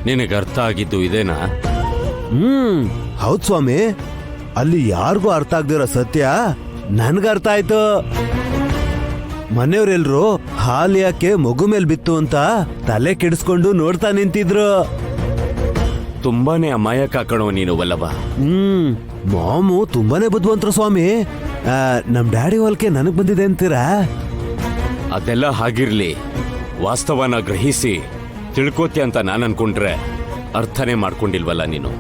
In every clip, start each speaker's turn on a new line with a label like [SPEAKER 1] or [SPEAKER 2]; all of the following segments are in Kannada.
[SPEAKER 1] ನಿನಗೆ ಅರ್ಥ ಆಗಿದ್ದು ಇದೇನಾ?
[SPEAKER 2] ಹೌದ್ ಸ್ವಾಮಿ, ಅಲ್ಲಿ ಯಾರಿಗೂ ಅರ್ಥ ಆಗ್ದಿರೋ ಸತ್ಯ ನನ್ಗ ಅರ್ಥ ಆಯ್ತು. ಮನೆಯವ್ರೆಲ್ರು ಹಾಲು ಯಾಕೆ ಮಗು ಮೇಲ್ ಬಿತ್ತು ಅಂತ ತಲೆ ಕೆಡಿಸ್ಕೊಂಡು ನೋಡ್ತಾ ನಿಂತಿದ್ರು.
[SPEAKER 1] ತುಂಬಾನೇ ಅಮಾಯಕ ಕಣೋ ನೀನು ವಲ್ಲಭ.
[SPEAKER 2] ಮಾಮು ತುಂಬಾನೇ ಬುದ್ಧಿವಂತರು ಸ್ವಾಮಿ. ನಮ್ ಡ್ಯಾಡಿ ಹೋಲ್ಕೆ ನನಗ್ ಬಂದಿದೆ ಅಂತೀರಾ?
[SPEAKER 1] ಅದೆಲ್ಲ ಹಾಗಿರ್ಲಿ, ವಾಸ್ತವನ ಗ್ರಹಿಸಿ ತಿಳ್ಕೋತಿ ಅಂತ ನಾನು ಅನ್ಕೊಂಡ್ರೆ ಅರ್ಥನೇ ಮಾಡ್ಕೊಂಡಿಲ್ವಲ್ಲ ನೀನು.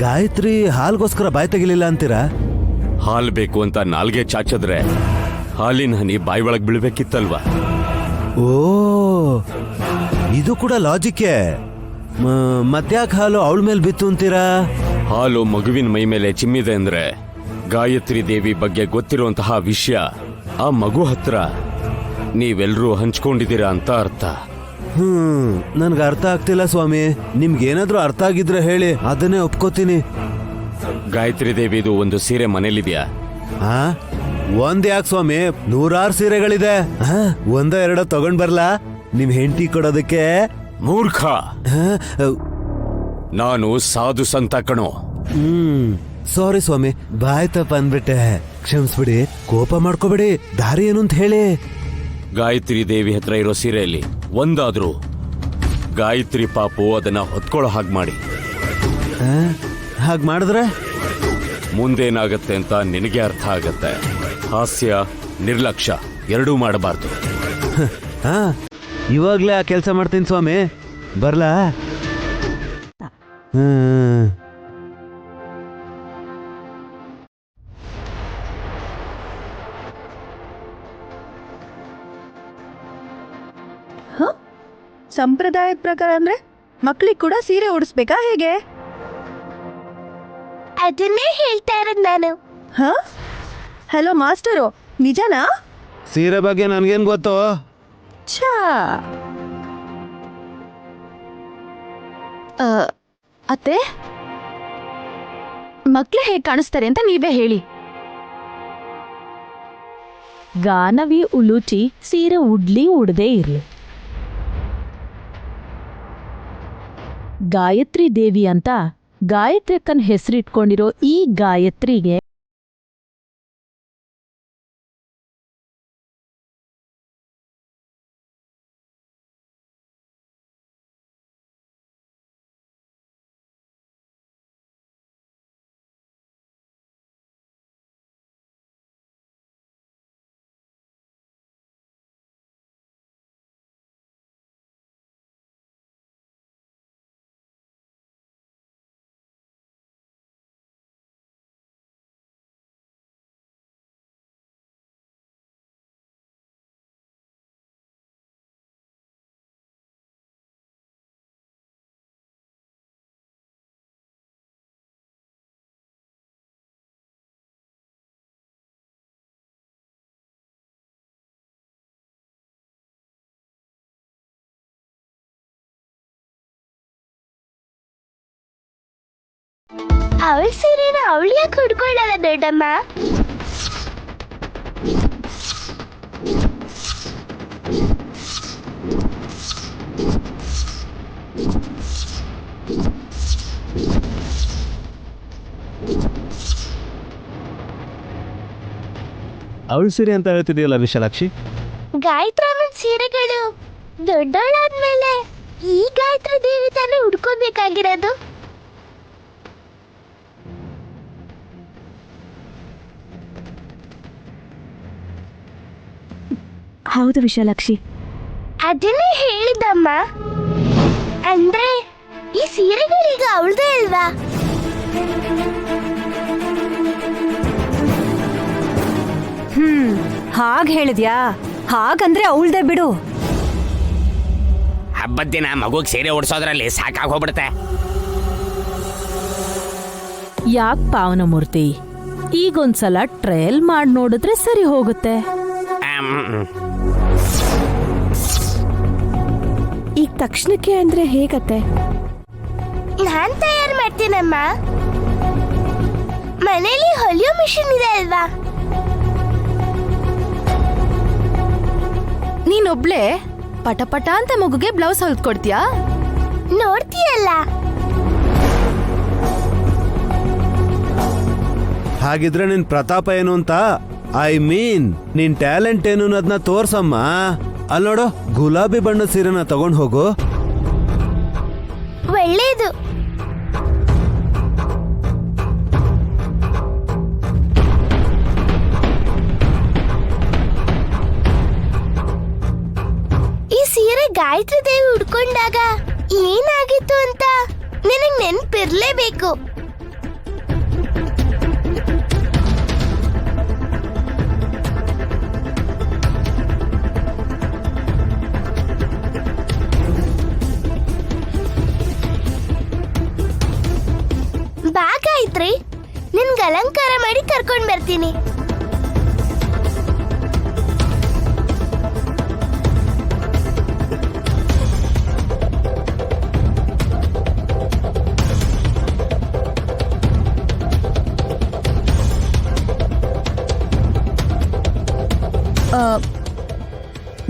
[SPEAKER 2] ಗಾಯತ್ರಿ ಹಾಲ್ಗೋಸ್ಕರ ಬಾಯ್ ತೆಗಿಲಿಲ್ಲ ಅಂತೀರಾ?
[SPEAKER 1] ಹಾಲ್ ಬೇಕು ಅಂತ ನಾಲ್ಗೆ ಚಾಚಿದ್ರೆ ಹಾಲಿನ ಹನಿ ಬಾಯಿ ಒಳಗ್ ಬೀಳ್ಬೇಕಿತ್ತಲ್ವಾ?
[SPEAKER 2] ಓ, ಇದು ಕೂಡ ಲಾಜಿಕ್ಕೆ. ಮತ್ತ್ಯಾಕ್ ಹಾಲು ಅವಳ ಮೇಲೆ ಬಿತ್ತು ಅಂತೀರಾ?
[SPEAKER 1] ಹಾಲು ಮಗುವಿನ ಮೈ ಮೇಲೆ ಚಿಮ್ಮಿದೆ ಅಂದ್ರೆ ಗಾಯತ್ರಿ ದೇವಿ ಬಗ್ಗೆ ಗೊತ್ತಿರುವಂತಹ ವಿಷಯ ಆ ಮಗು ಹತ್ರ ನೀವೆಲ್ರೂ ಹಂಚ್ಕೊಂಡಿದ್ದೀರಾ ಅಂತ ಅರ್ಥ.
[SPEAKER 2] ನನ್ಗೆ ಅರ್ಥ ಆಗ್ತಿಲ್ಲ ಸ್ವಾಮಿ. ನಿಮ್ಗೇನಾದ್ರೂ ಅರ್ಥ ಆಗಿದ್ರೆ ಹೇಳಿ, ಅದನ್ನೇ ಒಪ್ಕೋತೀನಿ.
[SPEAKER 1] ಗಾಯತ್ರಿ ದೇವಿದು ಒಂದು ಸೀರೆ ಮನೇಲಿದ್ಯಾ?
[SPEAKER 2] ಒಂದ್ ಯಾಕೆ ಸ್ವಾಮಿ, 100 ಸೀರೆಗಳಿದೆ. ಒಂದೋ ಎರಡೋ ತಗೊಂಡ್ ಬರ್ಲಾ ನಿಮ್ ಹೆಂಡತಿ ಕೊಡೋದಕ್ಕೆ?
[SPEAKER 1] ಮೂರ್ಖ, ನಾನು ಸಾಧು ಸಂತ ಕಣೋ.
[SPEAKER 2] ಸಾರಿ ಸ್ವಾಮಿ, ಬಾಯ್ ತಪ್ಪ ಅನ್ಬಿಟ್ಟೆ, ಕ್ಷಮಿಸ್ಬಿಡಿ. ಕೋಪ ಮಾಡ್ಕೋಬೇಡಿ. ದಾರಿ ಏನು ಅಂತ ಹೇಳಿ.
[SPEAKER 1] ಗಾಯತ್ರಿ ದೇವಿ ಹತ್ರ ಇರೋ ಸೀರೆಯಲ್ಲಿ ಒಂದಾದ್ರೂ ಗಾಯತ್ರಿ ಪಾಪು ಅದನ್ನ ಹೊತ್ಕೊಳ್ಳೋ ಹಾಗೆ ಮಾಡಿ.
[SPEAKER 2] ಹಾಗೆ ಮಾಡಿದ್ರೆ
[SPEAKER 1] ಮುಂದೇನಾಗತ್ತೆ ಅಂತ ನಿನಗೆ ಅರ್ಥ ಆಗತ್ತೆ. ಹಾಸ್ಯ, ನಿರ್ಲಕ್ಷ್ಯ ಎರಡೂ ಮಾಡಬಾರ್ದು.
[SPEAKER 2] ಇವಾಗ್ಲೇ ಆ ಕೆಲಸ ಮಾಡ್ತೀನಿ ಸ್ವಾಮಿ. ಬರ್ಲಾ?
[SPEAKER 3] ಸಂಪ್ರದಾಯದ ಪ್ರಕಾರ ಅಂದ್ರೆ ಮಕ್ಳಿಗೆ ಕೂಡ ಸೀರೆ ಉಡಿಸ್ಬೇಕಾ ಹೇಗೆ?
[SPEAKER 4] ಅದನ್ನೇ ಹೇಳ್ತಾ ಇರೋದು ನಾನು.
[SPEAKER 3] ಹಲೋ ಮಾಸ್ಟರು, ನಿಜನಾ?
[SPEAKER 2] ಸೀರೆ ಬಗ್ಗೆ ನನ್ಗೇನ್ ಗೊತ್ತು?
[SPEAKER 3] ಛಾ,
[SPEAKER 4] ಅತ್ತೆ, ಮಕ್ಳು ಹೇಗೆ ಕಾಣಿಸ್ತಾರೆ ಅಂತ ನೀವೇ ಹೇಳಿ.
[SPEAKER 5] ಗಾನವಿ ಉಲುಚಿ ಸೀರೆ ಉಡ್ಲಿ ಉಡದೇ ಇರ್ಲಿ, ಗಾಯತ್ರಿ ದೇವಿ ಅಂತ ಗಾಯತ್ರಿಕ್ಕನ್ ಹೆಸರಿಟ್ಕೊಂಡಿರೋ ಈ ಗಾಯತ್ರಿಗೆ
[SPEAKER 4] ಅವಳ ಸೀರೆನ ಅವಳು ಯಾಕೆ ಹುಡ್ಕೊಳ್ಳಲ್ಲ ದೊಡ್ಡಮ್ಮ?
[SPEAKER 2] ಅವಳ ಸೀರೆ ಅಂತ ಹೇಳ್ತಿದೆಯಲ್ಲ ವಿಶಾಲಾಕ್ಷಿ.
[SPEAKER 4] ಗಾಯತ್ರಮ್ಮನ ಸೀರೆಗಳು ದೊಡ್ಡವಳಾದ್ಮೇಲೆ ಈ ಗಾಯತ್ರಿ ದೇವಿ ತಾನೇ ಹುಡ್ಕೋಬೇಕಾಗಿರೋದು.
[SPEAKER 5] ಹೌದು ವಿಶಾಲಾಕ್ಷಿ,
[SPEAKER 4] ಅದನ್ನೇ ಹೇಳಿದಮ್ಮ. ಅಂದ್ರೆ ಈ ಸೀರೆಗಳೀಗ ಅವಳದೇ ಅಲ್ವಾ?
[SPEAKER 3] ಹಾಗೆ ಹೇಳಿದ್ಯಾ? ಹಾಗಂದ್ರೆ ಅವಳ್ದೇ ಬಿಡು.
[SPEAKER 6] ಹಬ್ಬದ ದಿನ ಮಗುಗ್ ಸೀರೆ ಉಡ್ಸೋದ್ರಲ್ಲಿ ಸಾಕಾಗಿ ಹೋಗ್ಬಿಡುತ್ತೆ.
[SPEAKER 5] ಯಾಕೆ ಪಾವನಮೂರ್ತಿ, ಈಗೊಂದ್ಸಲ ಟ್ರಯಲ್ ಮಾಡಿ ನೋಡಿದ್ರೆ ಸರಿ ಹೋಗುತ್ತೆ.
[SPEAKER 3] ಈಗ ತಕ್ಷಣಕ್ಕೆ ಅಂದ್ರೆ ಹೇಗತ್ತೆ?
[SPEAKER 4] ನಾನ್ ತಯಾರು ಮಾಡ್ತೀನಮ್ಮ. ಮನೇಲಿ ಹೊಲಿಯೋ ಮಿಷಿನ್ ಇದೆ ಅಲ್ವಾ?
[SPEAKER 3] ನೀನೊಬ್ಳೆ ಪಟ ಅಂತ ಮಗುಗೆ ಬ್ಲೌಸ್ ಹೊಲ್ಕೊಡ್ತೀಯಾ?
[SPEAKER 4] ನೋಡ್ತೀಯಲ್ಲ.
[SPEAKER 2] ಹಾಗಿದ್ರೆ ನಿನ್ ಪ್ರತಾಪ ಏನು ಅಂತ ನಿನ್ ಟ್ಯಾಲೆಂಟ್ ಏನು ಅನ್ನೋದನ್ನ ತೋರ್ಸಮ್ಮ. ಅಲ್ಲಿ ನೋಡು, ಗುಲಾಬಿ ಬಣ್ಣದ ಸೀರೆನ ತಗೊಂಡ್ ಹೋಗು.
[SPEAKER 4] ಒಳ್ಳೇದು. ಈ ಸೀರೆ ಗಾಯತ್ರಿ ದೇವಿ ಉಡ್ಕೊಂಡಾಗ ಏನಾಗಿತ್ತು ಅಂತ ನಿನಗ್ ನೆನ್ಪಿರ್ಲೇಬೇಕು. ಬಾ ಗಾಯತ್ರಿ, ನಿನ್ಗೆ ಅಲಂಕಾರ ಮಾಡಿ ಕರ್ಕೊಂಡ್ ಬರ್ತೀನಿ.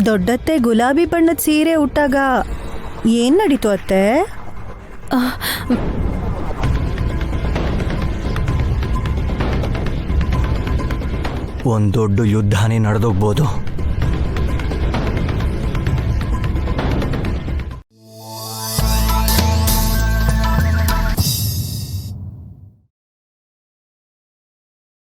[SPEAKER 3] ದೊಡ್ಡತ್ತೆ ಗುಲಾಬಿ ಬಣ್ಣದ ಸೀರೆ ಉಟ್ಟಾಗ ಏನ್ ನಡೀತು ಅತ್ತೆ?
[SPEAKER 7] ಒಂದ್ ದೊಡ್ಡ ಯುದ್ಧನೇ ನಡೆದೋಗ್ಬೋದು.